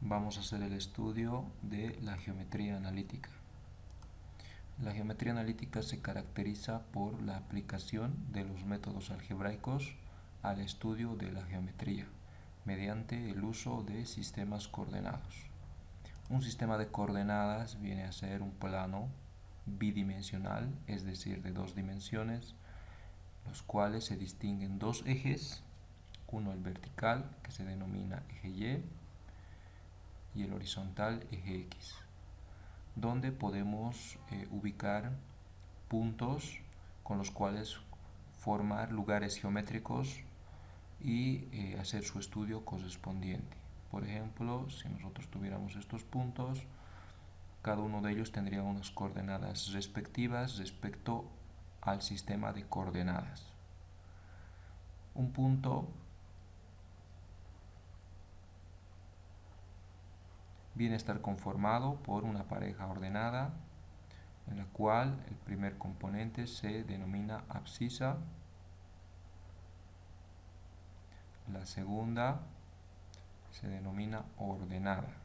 Vamos a hacer el estudio de la geometría analítica. La geometría analítica se caracteriza por la aplicación de los métodos algebraicos al estudio de la geometría mediante el uso de sistemas coordenados. Un sistema de coordenadas viene a ser un plano bidimensional, es decir, de dos dimensiones, los cuales se distinguen dos ejes, uno el vertical, que se denomina eje y el horizontal eje X, donde podemos ubicar puntos con los cuales formar lugares geométricos y hacer su estudio correspondiente. Por ejemplo, si nosotros tuviéramos estos puntos, cada uno de ellos tendría unas coordenadas respectivas respecto al sistema de coordenadas. Un punto viene a estar conformado por una pareja ordenada en la cual el primer componente se denomina abscisa, la segunda se denomina ordenada.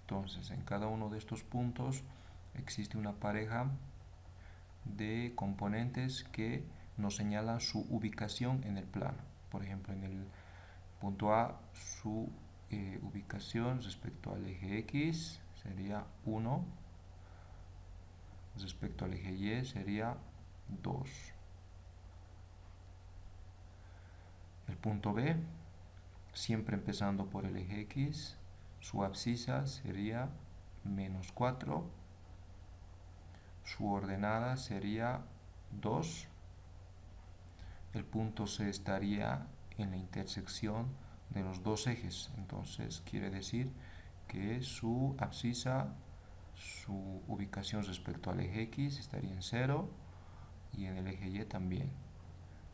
Entonces, en cada uno de estos puntos existe una pareja de componentes que nos señalan su ubicación en el plano. Por ejemplo, en el punto A, su ubicación respecto al eje X sería 1, respecto al eje Y sería 2. El punto B, siempre empezando por el eje X, su abscisa sería menos 4, su ordenada sería 2, el punto C estaría en la intersección de los dos ejes, entonces quiere decir que su abscisa, su ubicación respecto al eje X estaría en 0 y en el eje Y también.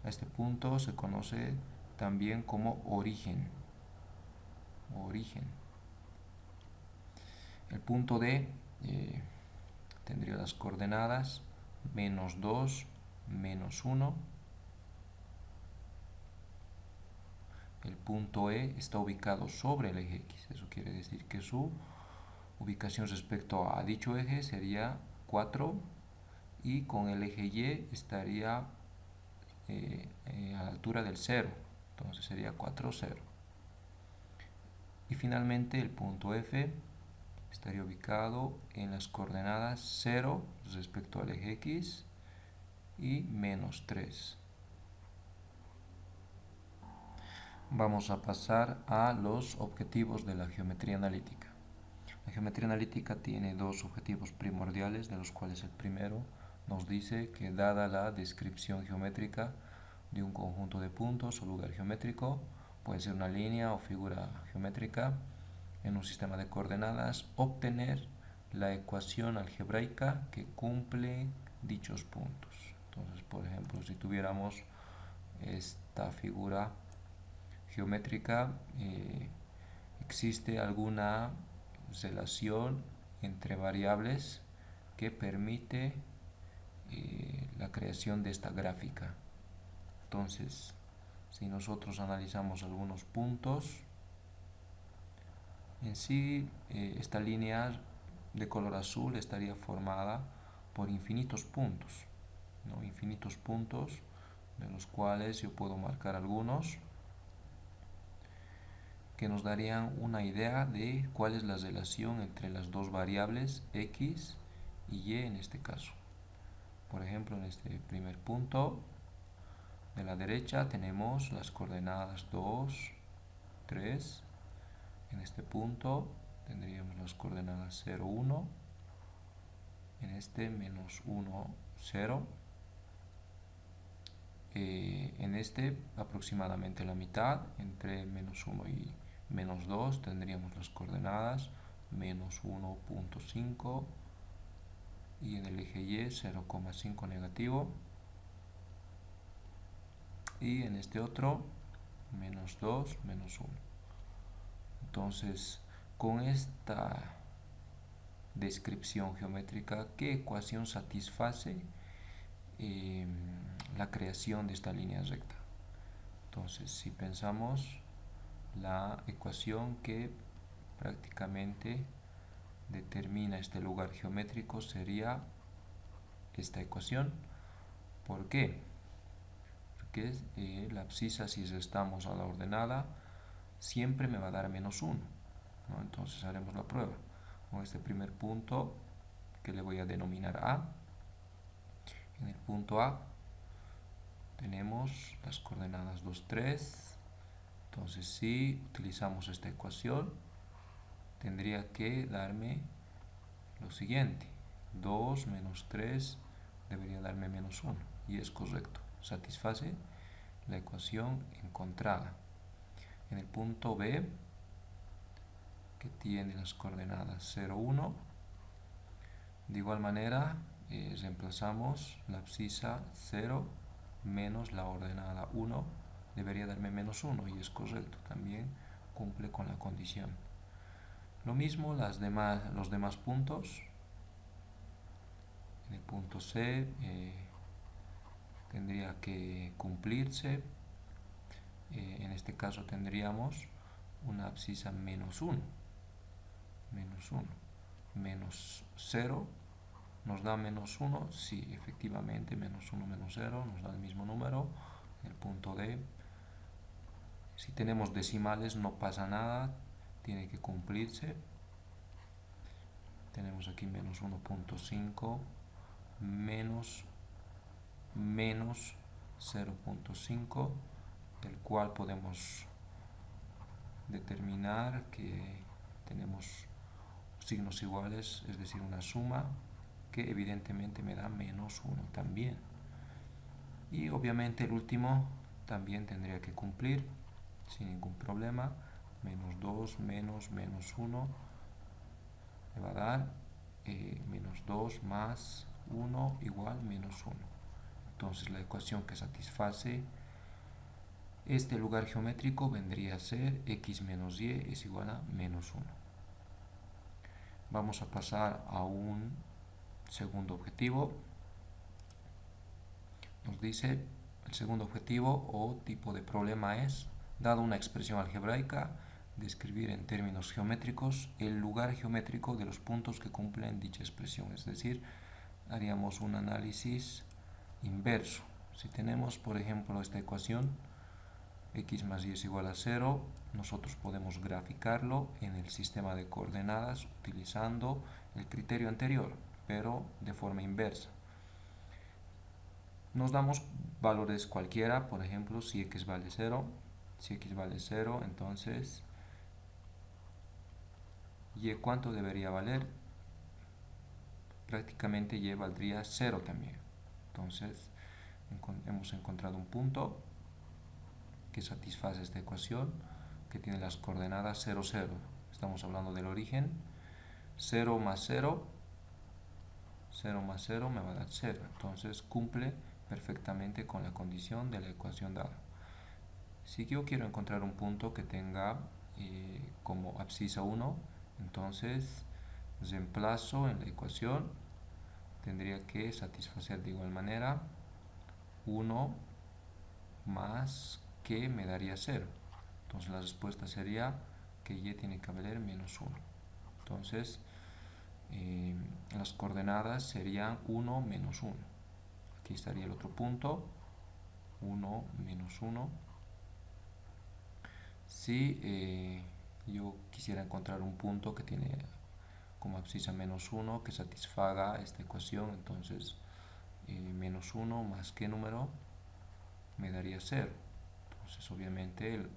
A este punto se conoce también como origen. El punto D tendría las coordenadas menos 2, menos 1. El punto E está ubicado sobre el eje X, eso quiere decir que su ubicación respecto a dicho eje sería 4 y con el eje Y estaría a la altura del 0, entonces sería 4, 0. Y finalmente el punto F estaría ubicado en las coordenadas 0 respecto al eje X y menos 3. Vamos a pasar a los objetivos de la geometría analítica. La geometría analítica tiene dos objetivos primordiales, de los cuales el primero nos dice que dada la descripción geométrica de un conjunto de puntos o lugar geométrico, puede ser una línea o figura geométrica en un sistema de coordenadas, obtener la ecuación algebraica que cumple dichos puntos. Entonces, por ejemplo, si tuviéramos esta figura geométrica, existe alguna relación entre variables que permite la creación de esta gráfica. Entonces, si nosotros analizamos algunos puntos, en sí esta línea de color azul estaría formada por infinitos puntos, ¿no? Infinitos puntos de los cuales yo puedo marcar algunos que nos darían una idea de cuál es la relación entre las dos variables X y Y en este caso. Por ejemplo, en este primer punto de la derecha tenemos las coordenadas 2, 3. En este punto tendríamos las coordenadas 0, 1. En este menos 1, 0. En este aproximadamente la mitad, entre menos 1 y menos 2, tendríamos las coordenadas menos 1.5 y en el eje Y 0,5 negativo, y en este otro menos 2, menos 1. Entonces, con esta descripción geométrica, ¿qué ecuación satisface la creación de esta línea recta? Entonces, si pensamos la ecuación que prácticamente determina este lugar geométrico sería esta ecuación. ¿Por qué? Porque la abscisa, si restamos a la ordenada, siempre me va a dar -1, ¿no? Entonces haremos la prueba con este primer punto que le voy a denominar A. En el punto A tenemos las coordenadas 2, 3. Entonces, si utilizamos esta ecuación, tendría que darme lo siguiente: 2 menos 3 debería darme -1, y es correcto, satisface la ecuación encontrada. En el punto B, que tiene las coordenadas 0, 1, de igual manera reemplazamos la abscisa 0 menos la ordenada 1, debería darme -1, y es correcto, también cumple con la condición. Lo mismo los demás puntos. En el punto C tendría que cumplirse. En este caso tendríamos una abscisa -1, menos 0 nos da -1, sí, efectivamente, -1 menos 0 nos da el mismo número. En el punto D, si tenemos decimales no pasa nada, tiene que cumplirse. Tenemos aquí -1.5 menos 0.5, del cual podemos determinar que tenemos signos iguales, es decir, una suma que evidentemente me da -1 también. Y obviamente el último también tendría que cumplir sin ningún problema. -2 menos -1 me va a dar -2 más 1 igual -1. Entonces la ecuación que satisface este lugar geométrico vendría a ser x menos y es igual a -1. Vamos a pasar a un segundo objetivo. Nos dice: el segundo objetivo o tipo de problema es, dado una expresión algebraica, describir en términos geométricos el lugar geométrico de los puntos que cumplen dicha expresión. Es decir, haríamos un análisis inverso. Si tenemos, por ejemplo, esta ecuación, x más y es igual a 0, nosotros podemos graficarlo en el sistema de coordenadas utilizando el criterio anterior, pero de forma inversa. Nos damos valores cualquiera, por ejemplo, si x vale 0, entonces y ¿cuánto debería valer? Prácticamente y valdría 0 también. Entonces hemos encontrado un punto que satisface esta ecuación, que tiene las coordenadas 0, 0. Estamos hablando del origen. 0 más 0 me va a dar 0. Entonces cumple perfectamente con la condición de la ecuación dada. Si yo quiero encontrar un punto que tenga como abscisa 1, entonces reemplazo en la ecuación, tendría que satisfacer de igual manera 1 más que me daría 0. Entonces la respuesta sería que y tiene que valer -1. Entonces las coordenadas serían 1, -1. Aquí estaría el otro punto, 1, -1. Si yo quisiera encontrar un punto que tiene como abscisa -1 que satisfaga esta ecuación, entonces -1 más qué número me daría 0. Entonces obviamente el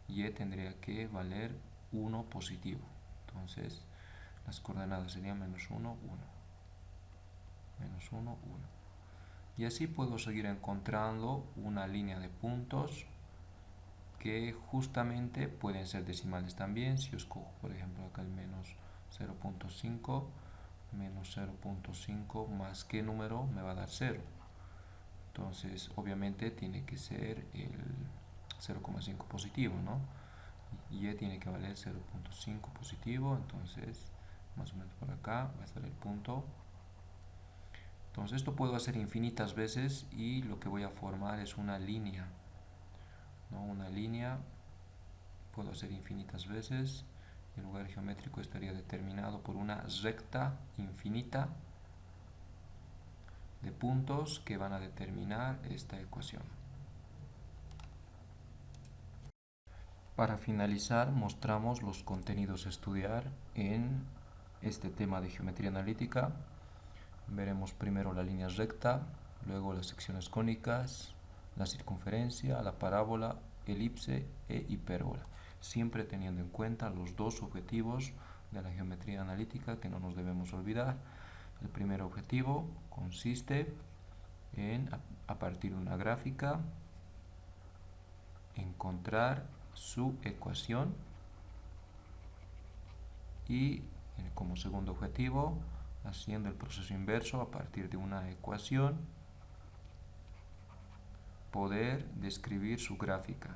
y tendría que valer 1 positivo. Entonces las coordenadas serían -1, 1. -1, 1. Y así puedo seguir encontrando una línea de puntos que justamente pueden ser decimales también. Si yo escojo, por ejemplo, acá el -0.5, -0.5 más qué número me va a dar 0. Entonces obviamente tiene que ser el 0,5 positivo, ¿no? Y tiene que valer 0.5 positivo, entonces más o menos por acá va a estar el punto. Entonces esto puedo hacer infinitas veces y lo que voy a formar es una línea, ¿no? Una línea puedo hacer infinitas veces. El lugar geométrico estaría determinado por una recta infinita de puntos que van a determinar esta ecuación. Para finalizar, mostramos los contenidos a estudiar en este tema de geometría analítica. Veremos primero la línea recta, luego las secciones cónicas, la circunferencia, la parábola, elipse e hipérbola, siempre teniendo en cuenta los dos objetivos de la geometría analítica que no nos debemos olvidar. El primer objetivo consiste en, a partir de una gráfica, encontrar su ecuación, y como segundo objetivo, haciendo el proceso inverso a partir de una ecuación, poder describir su gráfica.